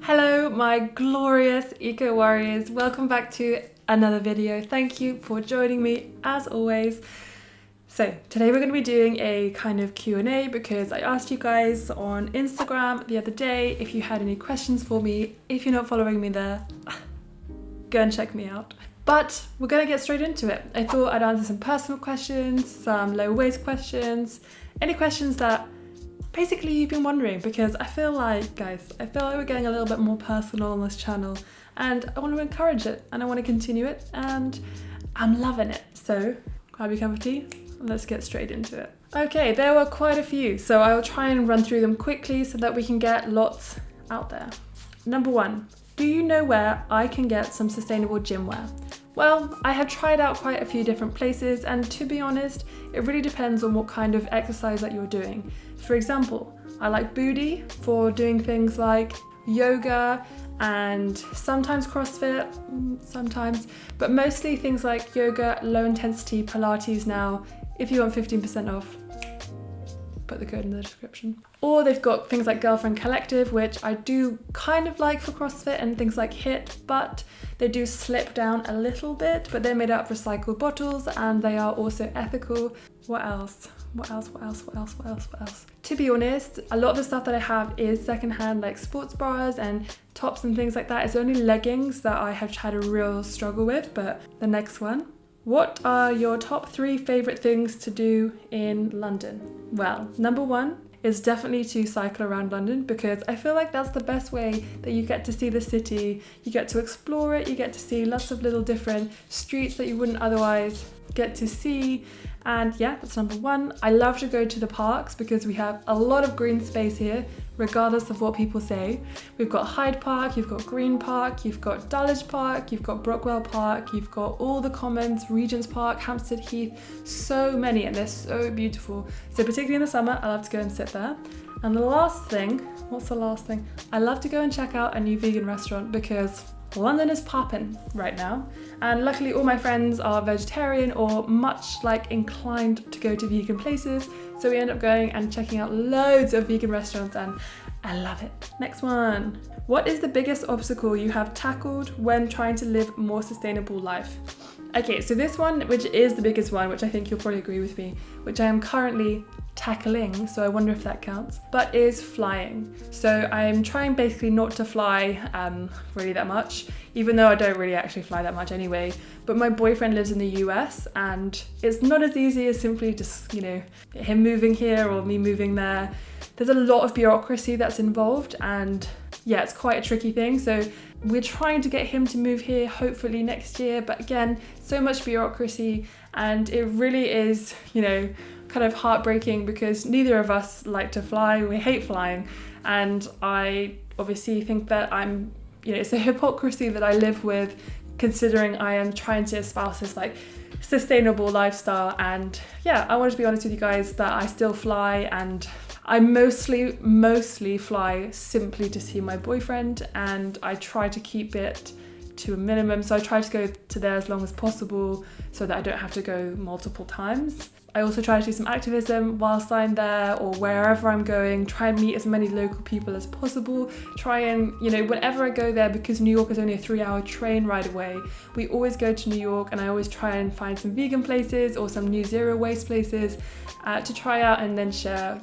Hello, my glorious eco warriors. Welcome back to another video. Thank you for joining me as always. So today we're going to be doing a kind of Q&A because I asked you guys on Instagram the other day if you had any questions for me. If you're not following me there, go and check me out. But we're going to get straight into it. I thought I'd answer some personal questions, some low waist questions, any questions that basically you've been wondering, because I feel like, guys, we're getting a little bit more personal on this channel and I want to encourage it and I want to continue it and I'm loving it. So grab your cup of tea and let's get straight into it. Okay, there were quite a few, so I'll try and run through them quickly so that we can get lots out there. Number 1, do you know where I can get some sustainable gym wear? Well, I have tried out quite a few different places and to be honest, it really depends on what kind of exercise that you're doing. For example, I like Booty for doing things like yoga and sometimes CrossFit, but mostly things like yoga, low intensity, Pilates now. If you want 15% off, put the code in the description. Or they've got things like Girlfriend Collective, which I do kind of like for CrossFit, and things like HIIT, but they do slip down a little bit, but they're made out of recycled bottles and they are also ethical. What else? To be honest, a lot of the stuff that I have is secondhand, like sports bras and tops and things like that. It's only leggings that I have had a real struggle with. But the next one, what are your top 3 favorite things to do in London? Well, number 1 is definitely to cycle around London because I feel like that's the best way that you get to see the city, you get to explore it, you get to see lots of little different streets that you wouldn't otherwise get to see. And yeah, that's number 1. I love to go to the parks because we have a lot of green space here, regardless of what people say. We've got Hyde Park, you've got Green Park, you've got Dulwich Park, you've got Brockwell Park, you've got all the Commons, Regent's Park, Hampstead Heath, so many, and they're so beautiful. So particularly in the summer, I love to go and sit there. And the last thing, what's the last thing? I love to go and check out a new vegan restaurant because London is popping right now, and luckily all my friends are vegetarian or much like inclined to go to vegan places, so we end up going and checking out loads of vegan restaurants and I love it. Next one. What is the biggest obstacle you have tackled when trying to live a more sustainable life? Okay, so this one, which is the biggest one, which I think you'll probably agree with me, which I am currently tackling, so I wonder if that counts, but is flying. So I'm trying basically not to fly really that much, even though I don't really actually fly that much anyway. But my boyfriend lives in the US and it's not as easy as simply just, him moving here or me moving there. There's a lot of bureaucracy that's involved and yeah, it's quite a tricky thing. So we're trying to get him to move here hopefully next year, but again, so much bureaucracy and it really is, kind of heartbreaking because neither of us like to fly. We hate flying, and I obviously think that it's a hypocrisy that I live with, considering I am trying to espouse this like sustainable lifestyle. And yeah, I wanted to be honest with you guys that I still fly, and I mostly fly simply to see my boyfriend, and I try to keep it to a minimum. So I try to go to there as long as possible so that I don't have to go multiple times. I also try to do some activism whilst I'm there or wherever I'm going, try and meet as many local people as possible, try and, whenever I go there, because New York is only a 3-hour train ride away, we always go to New York and I always try and find some vegan places or some new zero waste places to try out and then share,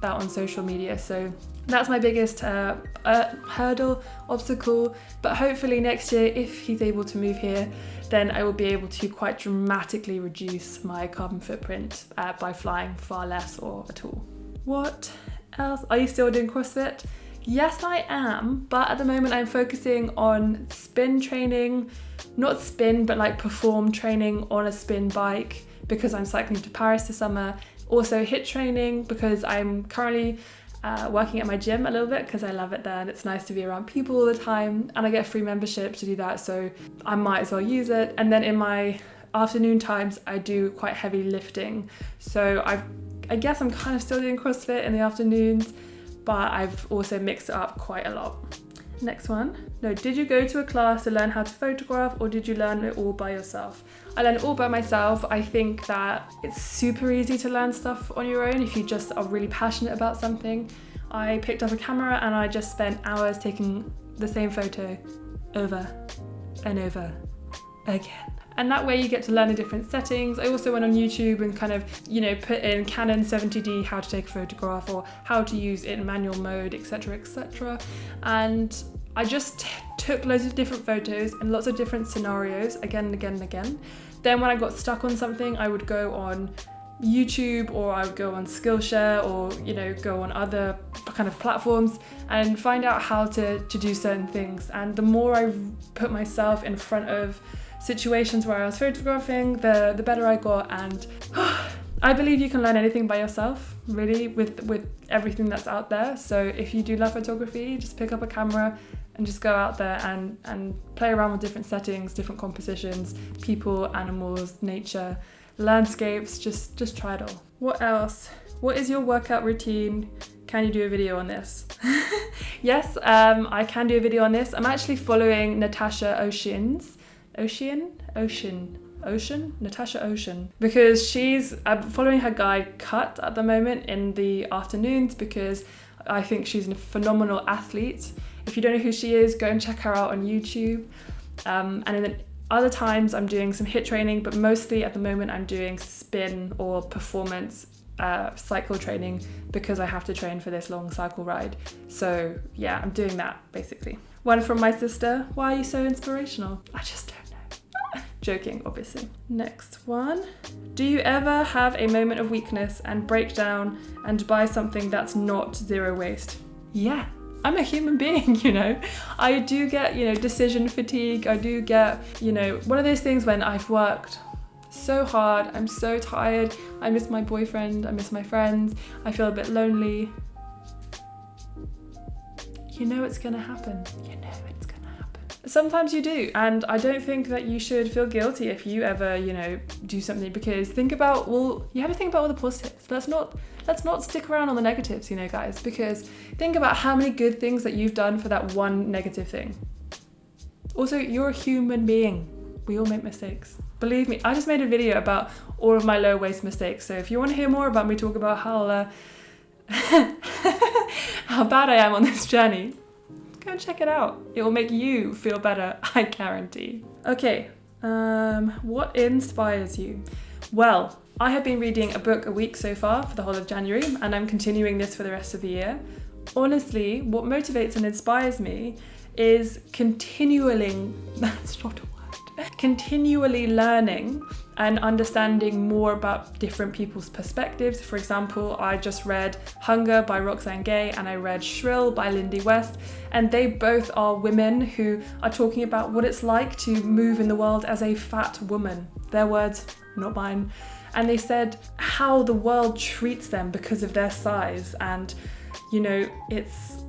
that on social media. So that's my biggest hurdle, obstacle, but hopefully next year, if he's able to move here, then I will be able to quite dramatically reduce my carbon footprint by flying far less or at all. What else? Are you still doing CrossFit? Yes, I am, but at the moment I'm focusing on spin training, not spin, but like perform training on a spin bike because I'm cycling to Paris this summer. Also HIIT training because I'm currently working at my gym a little bit because I love it there and it's nice to be around people all the time, and I get a free membership to do that, so I might as well use it. And then in my afternoon times I do quite heavy lifting, so I guess I'm kind of still doing CrossFit in the afternoons, but I've also mixed it up quite a lot. Next one. No, did you go to a class to learn how to photograph or did you learn it all by yourself? I learned it all by myself. I think that it's super easy to learn stuff on your own if you just are really passionate about something. I picked up a camera and I just spent hours taking the same photo over and over again. And that way you get to learn the different settings. I also went on YouTube and kind of, put in Canon 70D, how to take a photograph, or how to use it in manual mode, etc, etc. And I just took loads of different photos and lots of different scenarios again and again and again. Then when I got stuck on something, I would go on YouTube, or I would go on Skillshare, or go on other kind of platforms and find out how to do certain things. And the more I put myself in front of situations where I was photographing, the better I got. And I believe you can learn anything by yourself, really, with everything that's out there. So if you do love photography, just pick up a camera and just go out there and play around with different settings, different compositions, people, animals, nature, landscapes. Just try it all. What else? What is your workout routine? Can you do a video on this? Yes, I can do a video on this. I'm actually following Natasha Natasha Ocean, because I'm following her guide Cut at the moment in the afternoons, because I think she's a phenomenal athlete. If you don't know who she is, go and check her out on YouTube. And then other times I'm doing some HIIT training, but mostly at the moment I'm doing spin or performance cycle training, because I have to train for this long cycle ride. So yeah, I'm doing that basically. One from my sister: why are you so inspirational? I just don't know. Joking, obviously. Next one. Do you ever have a moment of weakness and break down and buy something that's not zero waste? Yeah, I'm a human being, I do get, decision fatigue. I do get, one of those things when I've worked so hard, I'm so tired, I miss my boyfriend, I miss my friends, I feel a bit lonely. It's gonna happen. It's gonna happen. Sometimes you do, and I don't think that you should feel guilty if you ever, do something, because you have to think about all the positives. Let's not stick around on the negatives, guys, because think about how many good things that you've done for that one negative thing. Also, you're a human being. We all make mistakes. Believe me, I just made a video about all of my low waist mistakes. So if you want to hear more about me talk about how how bad I am on this journey, go and check it out. It will make you feel better, I guarantee. Okay, what inspires you? Well, I have been reading a book a week so far for the whole of January, and I'm continuing this for the rest of the year. Honestly, what motivates and inspires me is continually learning and understanding more about different people's perspectives. For example, I just read Hunger by Roxane Gay, and I read Shrill by Lindy West, and they both are women who are talking about what it's like to move in the world as a fat woman. Their words, not mine. And they said how the world treats them because of their size, and it's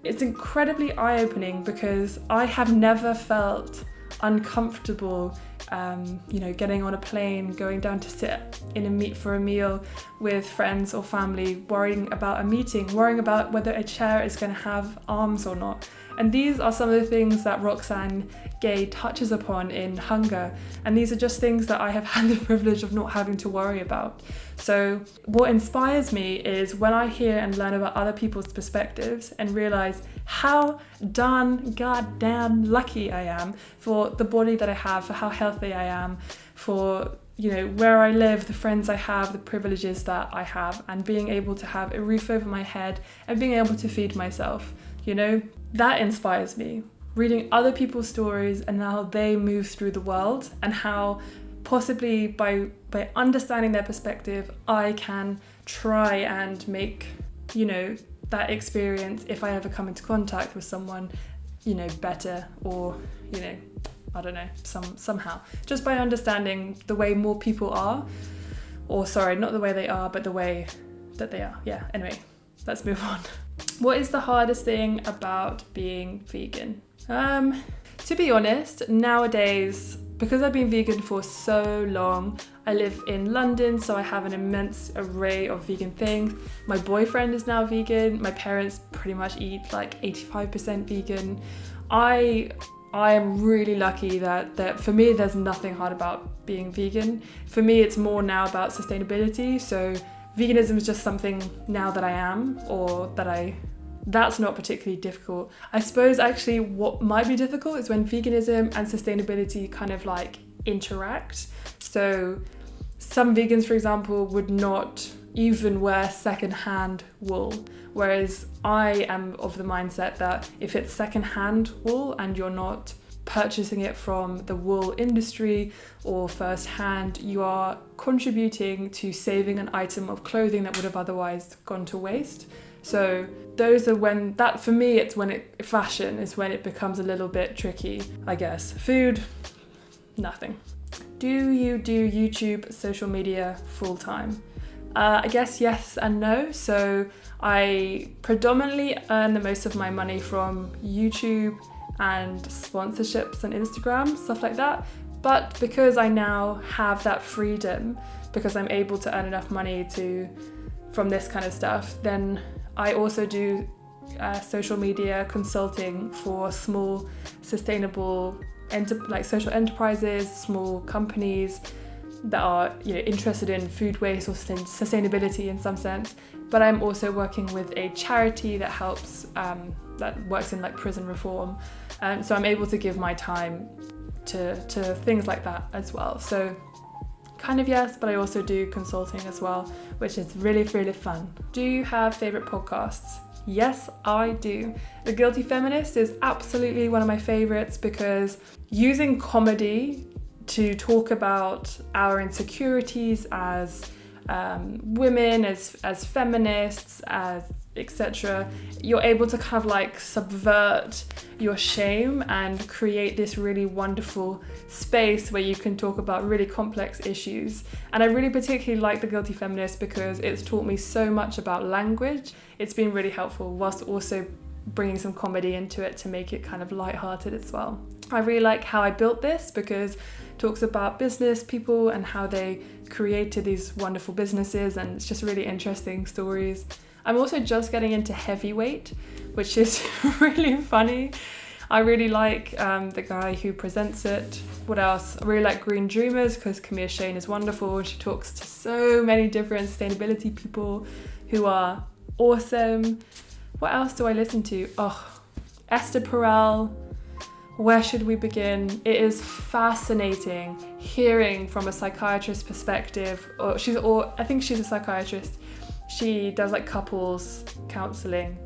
incredibly eye-opening, because I have never felt uncomfortable getting on a plane, going down to sit for a meal with friends or family, worrying about a meeting, worrying about whether a chair is going to have arms or not. And these are some of the things that Roxane Gay touches upon in Hunger, and these are just things that I have had the privilege of not having to worry about. So what inspires me is when I hear and learn about other people's perspectives and realize how goddamn lucky I am for the body that I have, for how healthy I am, for where I live, the friends I have, the privileges that I have, and being able to have a roof over my head and being able to feed myself. That inspires me. Reading other people's stories and how they move through the world, and how possibly by understanding their perspective, I can try and make, that experience, if I ever come into contact with someone, better, or, I don't know, somehow. Just by understanding the way more people are, or sorry, not the way they are, but the way that they are. Yeah, anyway, let's move on. What is the hardest thing about being vegan? To be honest, nowadays, because I've been vegan for so long, I live in London, so I have an immense array of vegan things. My boyfriend is now vegan. My parents pretty much eat like 85% vegan. I am really lucky that for me, there's nothing hard about being vegan. For me, it's more now about sustainability. So veganism is just something now that I am, or that I that's not particularly difficult. I suppose actually what might be difficult is when veganism and sustainability kind of like interact. So some vegans, for example, would not even wear second-hand wool, whereas I am of the mindset that if it's second-hand wool and you're not purchasing it from the wool industry or first-hand, you are contributing to saving an item of clothing that would have otherwise gone to waste. So those are when, that for me, it's when fashion is when it becomes a little bit tricky, I guess. Food, nothing. Do you do YouTube, social media full-time? I guess yes and no. So I predominantly earn the most of my money from YouTube and sponsorships and Instagram, stuff like that. But because I now have that freedom, because I'm able to earn enough money from this kind of stuff, then I also do social media consulting for small sustainable social enterprises, small companies that are interested in food waste or sustainability in some sense. But I'm also working with a charity that helps that works in like prison reform, so I'm able to give my time to things like that as well. So kind of yes, but I also do consulting as well, which is really, really fun. Do you have favorite podcasts? Yes, I do. The Guilty Feminist is absolutely one of my favorites because using comedy to talk about our insecurities as women, as feminists, as etc., you're able to kind of like subvert your shame and create this really wonderful space where you can talk about really complex issues. And I really particularly like The Guilty Feminist because it's taught me so much about language. It's been really helpful whilst also bringing some comedy into it to make it kind of lighthearted as well. I really like How I Built This because it talks about business people and how they created these wonderful businesses, and it's just really interesting stories. I'm also just getting into Heavyweight, which is really funny. I really like the guy who presents it. What else? I really like Green Dreamers because Camille Shane is wonderful. She talks to so many different sustainability people who are awesome. What else do I listen to? Esther Perel. Where should we begin? It is fascinating hearing from a psychiatrist's perspective, I think she's a psychiatrist. She does like couples counselling,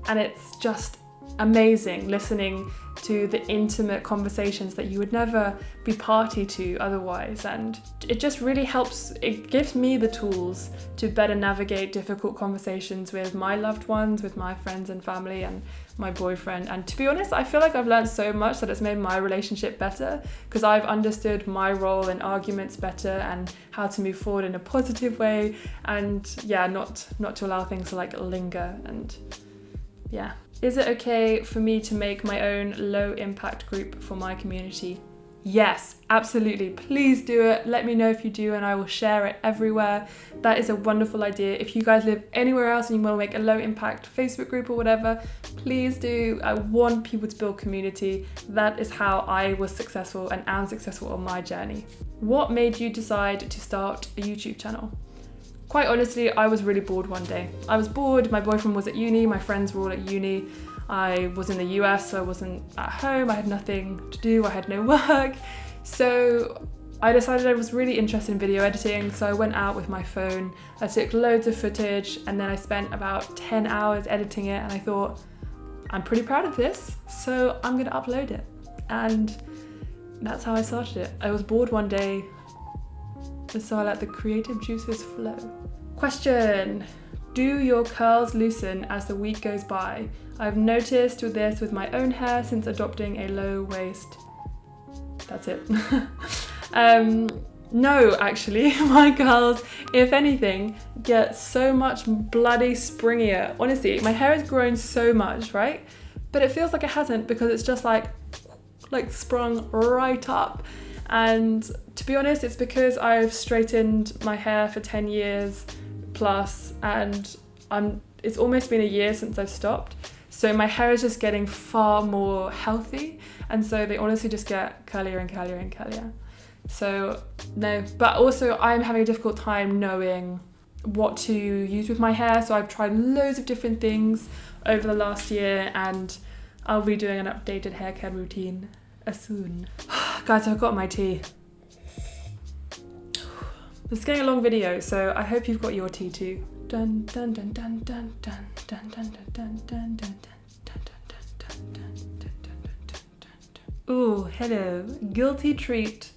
and it's just amazing listening to the intimate conversations that you would never be party to otherwise, and it just really helps. It gives me the tools to better navigate difficult conversations with my loved ones, with my friends and family and my boyfriend. And to be honest, I feel like I've learned so much that it's made my relationship better because I've understood my role in arguments better and how to move forward in a positive way, and not to allow things to like linger. And yeah. Is it okay for me to make my own low impact group for my community? Yes, absolutely. Please do it. Let me know if you do and I will share it everywhere. That is a wonderful idea. If you guys live anywhere else and you want to make a low impact Facebook group or whatever, please do. I want people to build community. That is how I was successful and am successful on my journey. What made you decide to start a YouTube channel? Quite honestly, I was really bored one day. I was bored, my boyfriend was at uni, my friends were all at uni. I was in the US, so I wasn't at home, I had nothing to do, I had no work. So I decided I was really interested in video editing, so I went out with my phone, I took loads of footage, and then I spent about 10 hours editing it, and I thought, I'm pretty proud of this, so I'm gonna upload it. And that's how I started it. I was bored one day, so I let the creative juices flow. Question: do your curls loosen as the week goes by? I've noticed this with my own hair since adopting a low waist. That's it. No, actually, my curls, if anything, get so much bloody springier. Honestly, my hair has grown so much, right? But it feels like it hasn't because it's just like sprung right up. And to be honest, it's because I've straightened my hair for 10 years plus, and it's almost been a year since I've stopped. So my hair is just getting far more healthy, and so they honestly just get curlier and curlier and curlier. So no, but also I'm having a difficult time knowing what to use with my hair. So I've tried loads of different things over the last year, and I'll be doing an updated hair care routine soon. Guys, I've got my tea. This is getting a long video, so I hope you've got your tea too. Dun dun dun dun dun dun dun dun dun dun dun dun. Ooh, hello. Guilty treat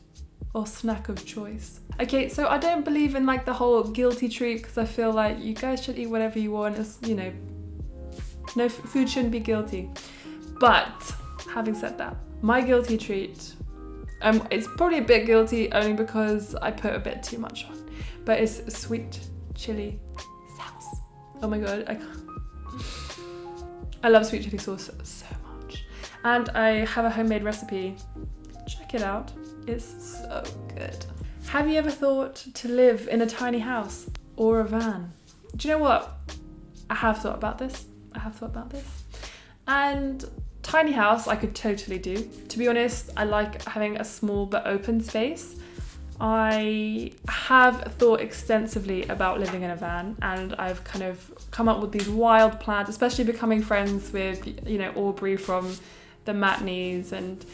or snack of choice. Okay, so I don't believe in like the whole guilty treat, because I feel like you guys should eat whatever you want. It's, you know, no food shouldn't be guilty. But having said that, my guilty treat, it's probably a bit guilty only because I put a bit too much on, but it's sweet chili sauce. Oh my god, I love sweet chili sauce so much. And I have a homemade recipe. Check it out. It's so good. Have you ever thought to live in a tiny house or a van? Do you know what? I have thought about this. And tiny house I could totally do. To be honest, I like having a small but open space. I have thought extensively about living in a van, and I've kind of come up with these wild plans, especially becoming friends with, you know, Aubrey from the Matinees, and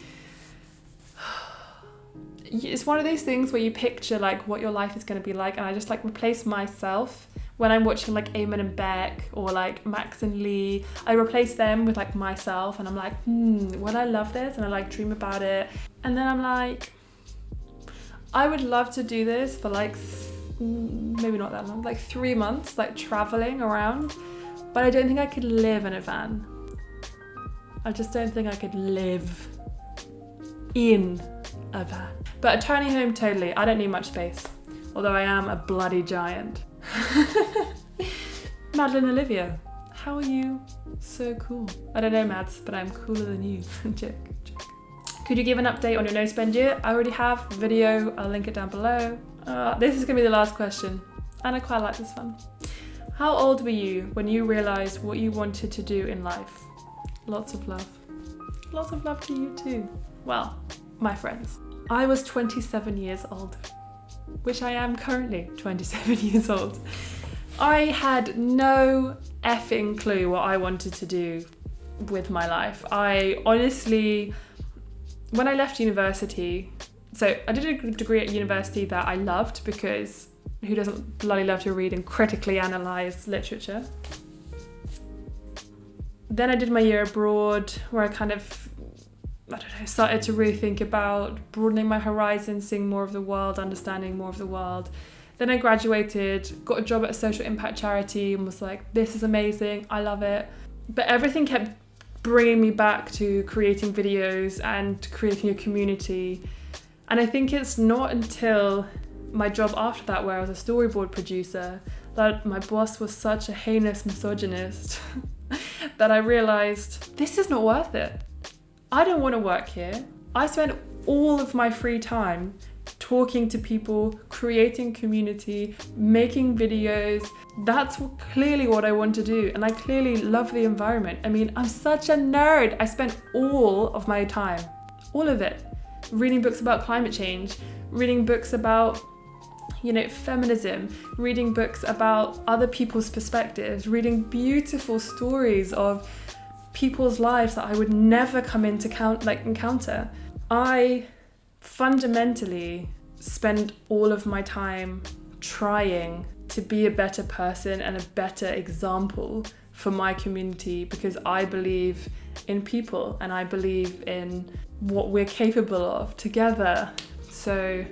it's one of those things where you picture like what your life is going to be like, and I just like replace myself when I'm watching like Eamon and Beck or like Max and Lee. I replace them with like myself, and I'm like, would I love this? And I like dream about it, and then I'm like, I would love to do this for like maybe not that long, like 3 months, like traveling around, but I don't think I could live in a van. I just don't think I could live in a van. But a tiny home, totally. I don't need much space, although I am a bloody giant. Madeline Olivia, how are you so cool? I don't know, Mads, but I'm cooler than you. Check. Could you give an update on your no spend year? I already have a video, I'll link it down below. This is gonna be the last question, and I quite like this one. How old were you when you realized what you wanted to do in life? Lots of love. Lots of love to you too. Well, my friends, I was 27 years old, which I am currently 27 years old. I had no effing clue what I wanted to do with my life. I honestly, when I left university, so I did a degree at university that I loved, because who doesn't bloody love to read and critically analyse literature? Then I did my year abroad, where I kind of, I don't know, started to really think about broadening my horizons, seeing more of the world, understanding more of the world. Then I graduated, got a job at a social impact charity, and was like, this is amazing, I love it. But everything kept bringing me back to creating videos and creating a community. And I think it's not until my job after that, where I was a storyboard producer, that my boss was such a heinous misogynist that I realised this is not worth it. I don't want to work here. I spent all of my free time talking to people, creating community, making videos. That's clearly what I want to do, and I clearly love the environment. I mean, I'm such a nerd. I spent all of my time, all of it, reading books about climate change, reading books about, you know, feminism, reading books about other people's perspectives, reading beautiful stories of people's lives that I would never come into encounter. I fundamentally spend all of my time trying to be a better person and a better example for my community, because I believe in people and I believe in what we're capable of together. So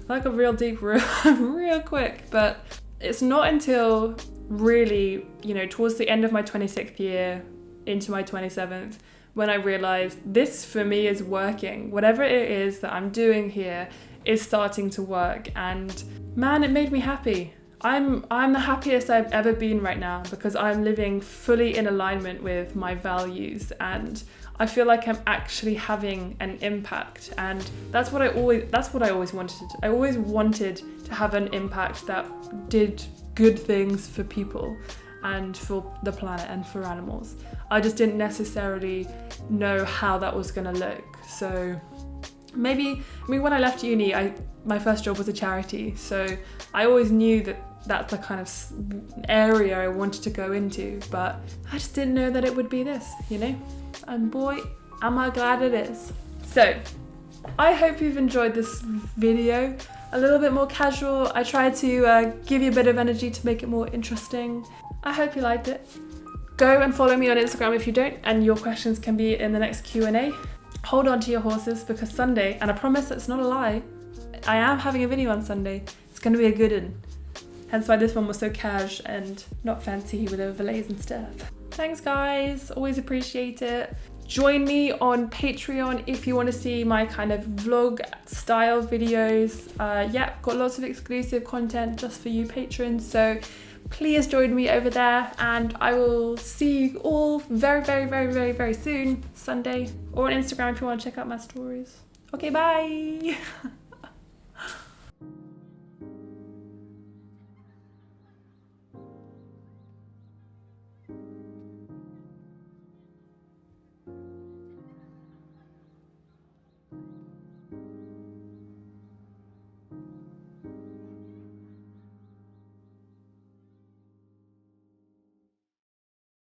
like a real deep, real quick, but it's not until really, you know, towards the end of my 26th year into my 27th, when I realized this for me is working. Whatever it is that I'm doing here is starting to work, and man, it made me happy. I'm the happiest I've ever been right now, because I'm living fully in alignment with my values, and I feel like I'm actually having an impact, and that's what I always wanted. I always wanted to have an impact that did good things for people and for the planet and for animals. I just didn't necessarily know how that was gonna look. So maybe, I mean, when I left uni, my first job was a charity, so I always knew that that's the kind of area I wanted to go into, but I just didn't know that it would be this, you know? And boy, am I glad it is. So, I hope you've enjoyed this video. A little bit more casual. I tried to give you a bit of energy to make it more interesting. I hope you liked it. Go and follow me on Instagram if you don't, and your questions can be in the next Q&A. Hold on to your horses, because Sunday, and I promise it's not a lie, I am having a video on Sunday. It's going to be a good one. Hence why this one was so cash and not fancy with overlays and stuff. Thanks guys, always appreciate it. Join me on Patreon if you want to see my kind of vlog style videos. Yeah, got lots of exclusive content just for you patrons, so please join me over there, and I will see you all very soon, Sunday, or on Instagram if you want to check out my stories. Okay, bye.